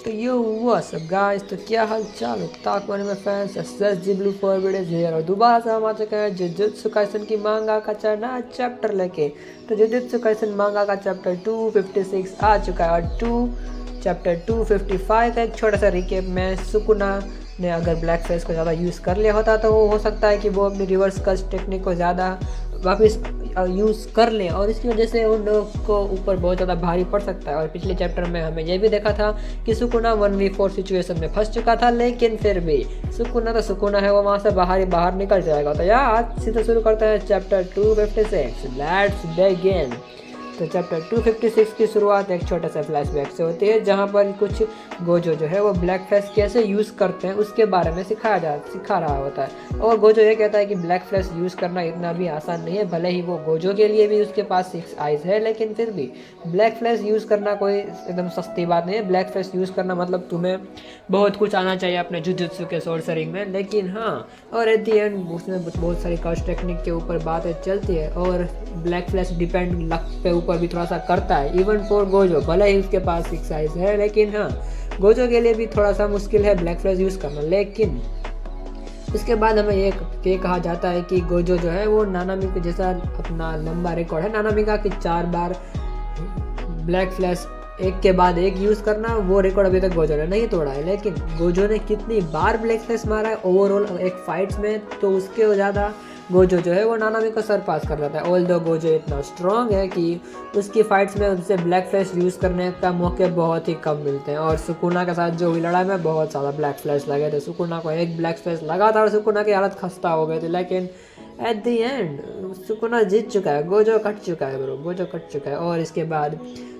तो yo what's up guys, तो क्या हाल चाल है ताक में fans. SSG blue for videos here और दोबारा से हम आ चुके हैं जुजुत्सु काइसन की मांगा का नया चैप्टर लेके। तो जुजुत्सु काइसन मांगा का चैप्टर 256 आ चुका है और चैप्टर 255 का एक छोटा सा रिकेप में सुकुना ने अगर ब्लैक फेस को ज़्यादा यूज़ कर लिया होता तो वो हो सकता है कि वो अपनी रिवर्स कट टेक्निक को ज़्यादा वापस यूज़ कर लें और इसकी वजह से उन लोग को ऊपर बहुत ज़्यादा भारी पड़ सकता है। और पिछले चैप्टर में हमें यह भी देखा था कि सुकुना 1v4 सिचुएशन में फंस चुका था, लेकिन फिर भी सुकुना तो सुकुना है, वो वहाँ से बाहर निकल जाएगा। तो यार आज सीधा शुरू करते हैं चैप्टर 256, लेट्स बिगिन। तो चैप्टर 256 की शुरुआत एक छोटे से फ्लैशबैक से होती है, जहाँ पर कुछ गोजो जो है वो ब्लैक फ्लैश कैसे यूज़ करते हैं उसके बारे में सिखा रहा होता है। और गोजो ये कहता है कि ब्लैक फ्लैश यूज़ करना इतना भी आसान नहीं है, भले ही वो गोजो के लिए भी उसके पास 6 आइज़ है, लेकिन फिर भी ब्लैक फ्लैश यूज़ करना कोई एकदम सस्ती बात नहीं है। ब्लैक फ्लैश यूज़ करना मतलब तुम्हें बहुत कुछ आना चाहिए अपने जुजुत्सु के सोर्सरिंग में। लेकिन हाँ, और एट दी एंड उसमें बहुत सारी कस्ट टेक्निक के ऊपर बातें चलती है और ब्लैक फ्लैश डिपेंड लक पे ऊपर भी थोड़ा सा करता है, इवन फॉर गोजो। भले ही उसके पास 6 आइज़ है, लेकिन हाँ गोजो के लिए भी थोड़ा सा मुश्किल है ब्लैक फ्लैश यूज़ करना। लेकिन उसके बाद हमें ये कहा जाता है कि गोजो जो है वो नानामी के जैसा अपना लंबा रिकॉर्ड है। नानामी का कि 4 बार ब्लैक फ्लैश एक के बाद एक यूज़ करना, वो रिकॉर्ड अभी तक गोजो ने नहीं तोड़ा है। लेकिन गोजो ने कितनी बार ब्लैक फ्लैश मारा है ओवरऑल एक फाइट्स में, तो उसके ज़्यादा गोजो जो है वो नानामी को सरपास कर जाता है। ऑल दो गोजो इतना स्ट्रॉन्ग है कि उसकी फाइट्स में उनसे ब्लैक फ्लैश यूज़ करने का मौके बहुत ही कम मिलते हैं। और सुकुना के साथ जो हुई लड़ाई में बहुत ज़्यादा ब्लैक फ्लैश लगे थे। सुकुना को एक ब्लैक फ्लैश लगा था और सुकुना की हालत खस्ता हो गई थी, लेकिन एट दी एंड सुकुना जीत चुका है, गोजो कट चुका है ब्रो, गोजो कट चुका है। और इसके बाद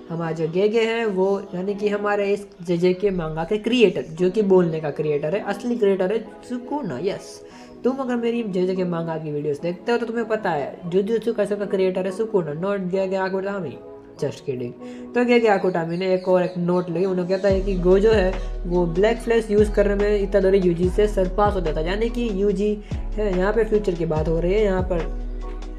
हमारे जो गेगे हैं वो यानी कि हमारे इस जेजे के मांगा के क्रिएटर, जो कि बोलने का क्रिएटर है, असली क्रिएटर है सुकुना। यस, तुम अगर मेरी जेजे के मांगा की वीडियोस देखते हो तो तुम्हें पता है जुजुत्सु काइसन का क्रिएटर है सुकुना, नॉट गेगे आकुटामी, जस्ट किडिंग। तो गेगे आकुटामी ने एक नोट ली। उन्होंने कहता है कि गोजो है वो ब्लैक फ्लैश यूज़ करने में इतादोरी यूजी से सरपास हो जाता है, यानी कि यूजी है, यहाँ पे फ्यूचर की बात हो रही है। यहाँ पर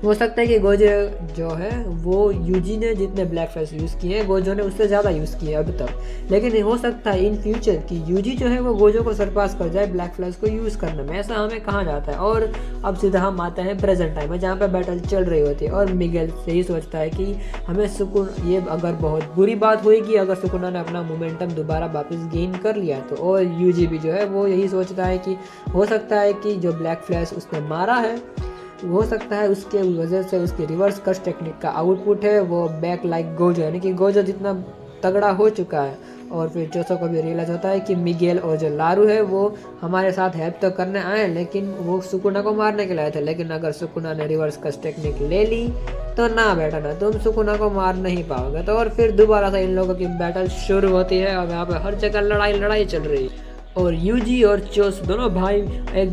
हो सकता है कि गोजो जो है वो यूजी ने जितने ब्लैक फ्लैश यूज़ किए हैं गोजो ने उससे ज़्यादा यूज़ किए अब तक, लेकिन हो सकता है इन फ्यूचर कि यूजी जो है वो गोजो को सरपास कर जाए ब्लैक फ्लैश को यूज़ करने में, ऐसा हमें कहा जाता है। और अब सीधा हम आते हैं प्रेजेंट टाइम में, जहाँ पर बैटल चल रही होती है और मिगेल से ही सोचता है कि हमें सुकुन, ये अगर बहुत बुरी बात होगी अगर सुकुना ने अपना मोमेंटम दोबारा वापस गेन कर लिया तो। और यूजी भी जो है वो यही सोचता है कि हो सकता है कि जो ब्लैक फ्लैश उसने मारा है हो सकता है उसके वजह से उसकी रिवर्स कट टेक्निक का आउटपुट है वो बैक लाइक गोजो, यानी कि गोजो जितना तगड़ा हो चुका है। और फिर जोसो को भी रियलाइज होता है कि मिगेल और जो लारू है वो हमारे साथ हेल्प तो करने आए, लेकिन वो सुकुना को मारने के लिए आए थे। लेकिन अगर सुकुना ने रिवर्स कट टेक्निक ले ली तो ना बेटा ना, तुम सुकुना को मार नहीं पाओगे। तो और फिर दोबारा से इन लोगों की बैटल शुरू होती है और यहाँ पे हर जगह लड़ाई चल रही है। और यूजी और चोस दोनों भाई एक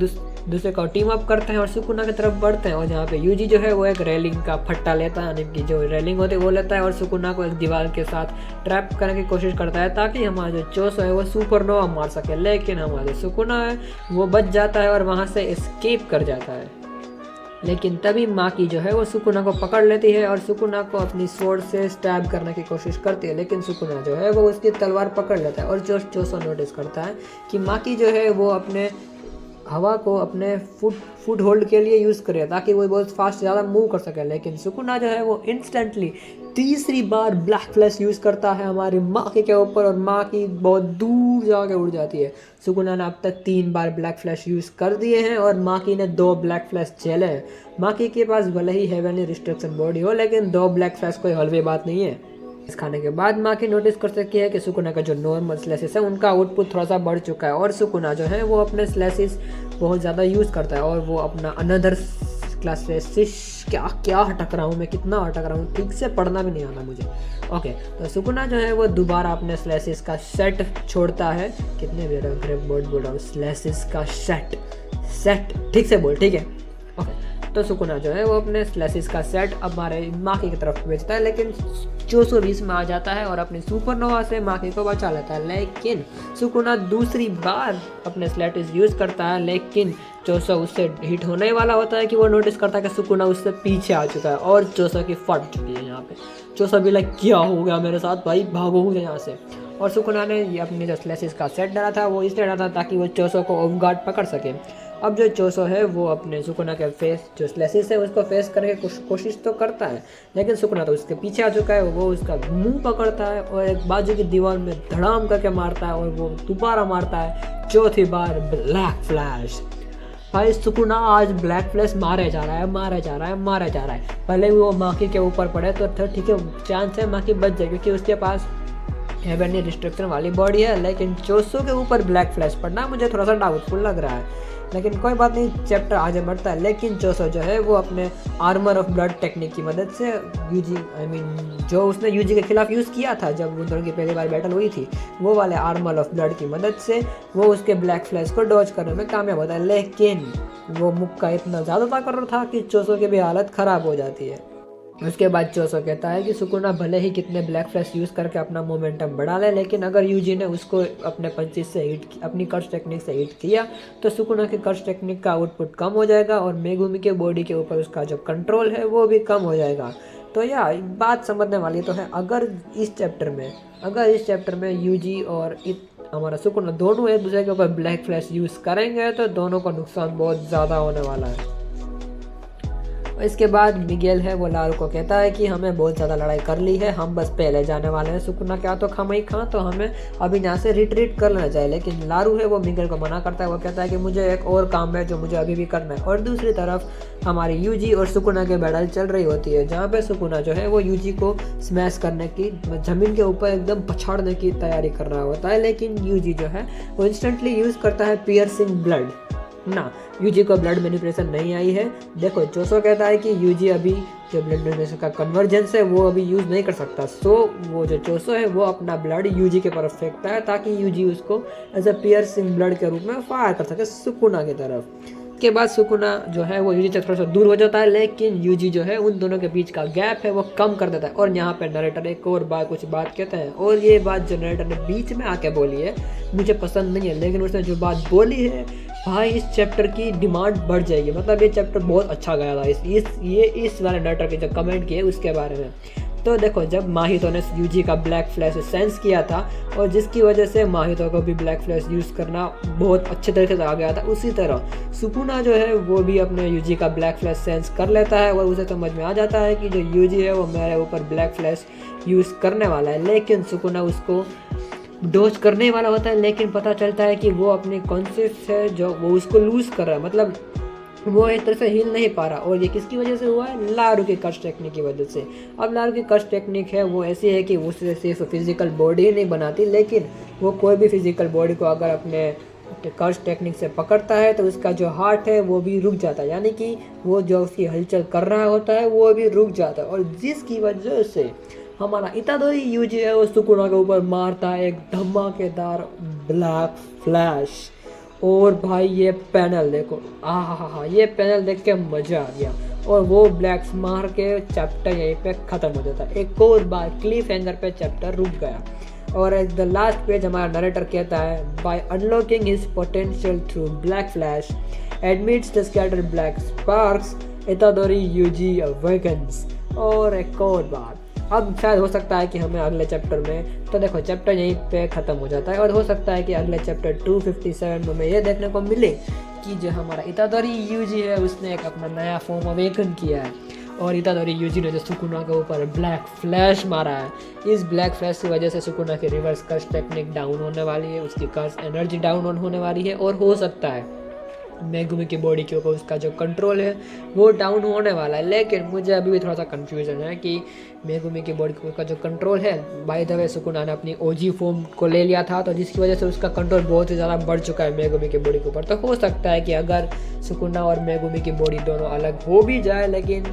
दूसरे को टीम अप करते हैं और सुकुना की तरफ बढ़ते हैं। और जहाँ पे यूजी जो है वो एक रेलिंग का फट्टा लेता है, यानी कि जो रेलिंग होती है वो लेता है और सुकुना को एक दीवार के साथ ट्रैप करने की कोशिश करता है ताकि हमारा जो चोसो है वो सुपरनोवा मार सके। लेकिन हमारा जो सुकुना है वो बच जाता है और वहाँ से एस्केप कर जाता है। लेकिन तभी माकी जो है वो सुकुना को पकड़ लेती है और सुकुना को अपनी स्वॉर्ड से स्टैब करने की कोशिश करती है, लेकिन सुकुना जो है वो उसकी तलवार पकड़ लेता है। और चोसो नोटिस करता है कि माकी जो है वो अपने हवा को अपने फुट होल्ड के लिए यूज़ करे ताकि वो बहुत फास्ट ज़्यादा मूव कर सके। लेकिन सुकुना जो है वो इंस्टेंटली तीसरी बार ब्लैक फ्लैश यूज़ करता है हमारी माकी के ऊपर और माकी बहुत दूर जाके उड़ जाती है। सुकुना ने अब तक 3 बार ब्लैक फ्लैश यूज़ कर दिए हैं और माकी ने 2 ब्लैक फ्लैश झेले हैं। माकी के पास भले ही हेवनली रिस्ट्रिक्शन बॉडी हो, लेकिन 2 ब्लैक फ्लैश कोई हलवी बात नहीं है। इस खाने के बाद माकी नोटिस कर सकती है कि सुकुना का जो नॉर्मल स्लैसेस है उनका आउटपुट थोड़ा सा बढ़ चुका है और सुकुना जो है वो अपने स्लैसेस बहुत ज़्यादा यूज़ करता है और वो अपना अनदर क्लासेस क्या अटक रहा हूँ मैं, कितना अटक रहा हूँ, ठीक से पढ़ना भी नहीं आता मुझे। ओके, तो सुकुना जो है वो दोबारा अपने स्लैसेस का सेट छोड़ता है। कितने बोर्ड बोल रहा हूँ, स्लैसेस का सेट ठीक से बोल, ठीक है। ओके, तो सुकुना जो है वो अपने स्लैसेस का सेट अब हमारे माकी की तरफ भेजता है, लेकिन चोसो भी इसमें आ जाता है और अपनी सुपरनोवा से माकी को बचा लेता है। लेकिन सुकुना दूसरी बार अपने स्लैटिस यूज़ करता है, लेकिन चोसो उससे हिट होने वाला होता है कि वो नोटिस करता है कि सुकुना उससे पीछे आ चुका है और चोसो की फट चुकी है। यहाँ पे चोसो भी लाइक क्या हो गया मेरे साथ भाई, भागो हो यहाँ से। और सुकुना ने ये अपने जो स्लेसिस का सेट डाला था वो इसलिए डाला था ताकि वो चोसो को ऑफ गार्ड पकड़ सके। अब जो चोसो है वो अपने सुकुना के फेस जो स्लेसिस है उसको फेस करने की कोशिश तो करता है, लेकिन सुकुना तो उसके पीछे आ चुका है। वो उसका मुंह पकड़ता है और एक बाजू की दीवार में धड़ाम करके मारता है और वो दोबारा मारता है चौथी बार ब्लैक फ्लैश। भाई सुकुना आज ब्लैक फ्लैश मारे जा रहा है। पहले भी वो माकी के ऊपर पड़े तो ठीक है, चांस है माकी बच जाए क्योंकि उसके पास हेवनली डिस्ट्रक्शन वाली बॉडी है, लेकिन चोसो के ऊपर ब्लैक फ्लैश पड़ना मुझे थोड़ा सा डाउटफुल लग रहा है। लेकिन कोई बात नहीं, चैप्टर आगे बढ़ता है। लेकिन चोसो जो है वो अपने आर्मर ऑफ ब्लड टेक्निक की मदद से जो उसने यूजी के खिलाफ यूज़ किया था जब उन दोनों की पहली बार बैटल हुई थी, वो वाले आर्मर ऑफ ब्लड की मदद से वो उसके ब्लैक फ्लैश को डॉज करने में कामयाब होता है। लेकिन वो मुक्का इतना ज़्यादा ताकतवर था कि चोसो की भी हालत ख़राब हो जाती है। उसके बाद चोसो कहता है कि सुकुना भले ही कितने ब्लैक फ्लैश यूज़ करके अपना मोमेंटम बढ़ा ले, लेकिन अगर यूजी ने उसको अपने पंचिस से अपनी कर्स टेक्निक से हिट किया तो सुकुना की कर्स टेक्निक का आउटपुट कम हो जाएगा और मेगुमी के बॉडी के ऊपर उसका जो कंट्रोल है वो भी कम हो जाएगा। तो यार बात समझने वाली तो है। अगर इस चैप्टर में यूजी और हमारा सुकुना दोनों एक दूसरे के ऊपर ब्लैक फ्लैश यूज़ करेंगे तो दोनों का नुकसान बहुत ज़्यादा होने वाला है। इसके बाद मिगेल है वो लारू को कहता है कि हमें बहुत ज़्यादा लड़ाई कर ली है, हम बस पहले जाने वाले हैं। सुकुना क्या तो खाम ही खां, तो हमें अभी यहाँ से रिट्रीट कर लेना चाहिए। लेकिन लारू है वो मिगेल को मना करता है। वो कहता है कि मुझे एक और काम है जो मुझे अभी भी करना है। और दूसरी तरफ हमारी यूजी और सुकुना के बैटल चल रही होती है, जहाँ पे सुकुना जो है वो यूजी को स्मैश करने की, ज़मीन के ऊपर एकदम पछाड़ने की तैयारी कर रहा होता है। लेकिन यूजी जो है वो इंस्टेंटली यूज़ करता है पियर्सिंग ब्लड। ना, यूजी को ब्लड मैनिपुलेशन नहीं आई है। देखो चोसो कहता है कि यूजी अभी जो ब्लड मैनिपुलेशन का कन्वर्जेंस है वो अभी यूज़ नहीं कर सकता। सो वो जो चोसो है वो अपना ब्लड यूजी के तरफ फेंकता है ताकि यूजी उसको एज ए पियर्सिंग ब्लड के रूप में फायर कर सके सुकुना की तरफ। के बाद सुकुना जो है वो यूजी से थोड़ा सा दूर हो जाता है, लेकिन यूजी जो है उन दोनों के बीच का गैप है वो कम कर देता है। और यहाँ पे नरेटर एक और कुछ बात कहते हैं, और ये बात जो नरेटर ने बीच में आके बोली है मुझे पसंद नहीं है, लेकिन उसने जो बात बोली है भाई इस चैप्टर की डिमांड बढ़ जाएगी। मतलब ये चैप्टर बहुत अच्छा गया था इस वाले नरेटर के जो कमेंट किए उसके बारे में। तो देखो जब माहितो ने यूजी का ब्लैक फ्लैश सेंस किया था और जिसकी वजह से माहितो को भी ब्लैक फ्लैश यूज़ करना बहुत अच्छे तरीके से आ गया था, उसी तरह सुकुना जो है वो भी अपने यूजी का ब्लैक फ्लैश सेंस कर लेता है और उसे समझ में आ जाता है कि जो यूजी है वो मेरे ऊपर ब्लैक फ्लैश यूज़ करने वाला है। लेकिन सुकुना उसको डोज करने वाला होता है, लेकिन पता चलता है कि वो अपनी कॉन्सेप्ट है जो वो उसको लूज़ कर रहा है, मतलब वो एक तरह से हिल नहीं पा रहा। और ये किसकी वजह से हुआ है? लारू की कर्स टेक्निक की वजह से। अब लारू की कर्स टेक्निक है वो ऐसी है कि वो सिर्फ फिजिकल बॉडी ही नहीं बनाती, लेकिन वो कोई भी फिजिकल बॉडी को अगर अपने कर्स टेक्निक से पकड़ता है तो उसका जो हार्ट है वो भी रुक जाता है, यानी कि वो जो उसकी हलचल कर रहा होता है वो भी रुक जाता है। और जिसकी वजह से हमारा इतादोरी यूजी है वो सुकुना के ऊपर मारता है एक धमाकेदार ब्लैक फ्लैश। और भाई ये पैनल देखो, हाँ ये पैनल देख के मज़ा आ गया। और वो ब्लैक्स मार के चैप्टर यहीं पे ख़त्म हो जाता है। एक और बार क्लिफ हैंगर पे चैप्टर रुक गया। और एट द लास्ट पेज हमारा नरेटर कहता है by unlocking his potential through black flash admits the scattered black sparks Itadori Yuji awakens. और एक और बात, अब शायद हो सकता है कि हमें अगले चैप्टर में, तो देखो चैप्टर यहीं पे ख़त्म हो जाता है और हो सकता है कि अगले चैप्टर 257 में हमें ये देखने को मिले कि जो हमारा इतादोरी यूजी है उसने एक अपना नया फॉर्म अवेकन किया है। और इतादोरी यूजी ने जो सुकुना के ऊपर ब्लैक फ्लैश मारा है, इस ब्लैक फ्लैश की वजह से सुकुना की रिवर्स कर्स टेक्निक डाउन होने वाली है, उसकी कर्स एनर्जी डाउन होने वाली है। और हो सकता है मेगुमी की बॉडी के ऊपर उसका जो कंट्रोल है वो डाउन होने वाला है। लेकिन मुझे अभी भी थोड़ा सा कंफ्यूजन है कि मेगुमी की बॉडी के ऊपर जो कंट्रोल है, बाय द वे सुकुना ने अपनी ओजी फॉर्म को ले लिया था, तो जिसकी वजह से उसका कंट्रोल बहुत ही ज़्यादा बढ़ चुका है मेगुमी की बॉडी के ऊपर। तो हो सकता है कि अगर सुकुना और मेगुमी की बॉडी दोनों अलग हो भी जाए, लेकिन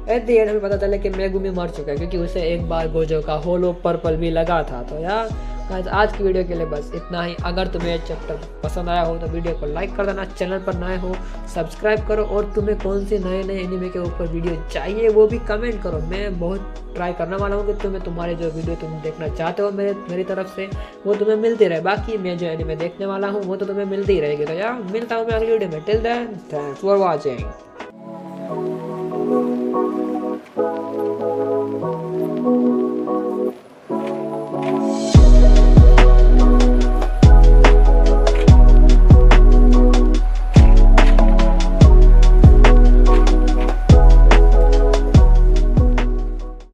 एट द एंड हमें पता चले कि मेगुमी मर चुका है, क्योंकि उसे एक बार गोजो का होलो पर्पल भी लगा था। तो यार आज की वीडियो के लिए बस इतना ही। अगर तुम्हें चैप्टर पसंद आया हो तो वीडियो को लाइक कर देना, चैनल पर नए हो सब्सक्राइब करो, और तुम्हें कौन सी नए एनिमे के ऊपर वीडियो चाहिए वो भी कमेंट करो। मैं बहुत ट्राई करने वाला हूँ कि तुम्हारे जो वीडियो तुम देखना चाहते हो मेरी तरफ से वो तुम्हें मिलती रहे। बाकी मैं जो एनिमे देखने वाला हूँ वो तो तुम्हें मिलती ही रहेगी। तो यार मिलता हूँ मैं अगली वीडियो में। Till then thanks for watching.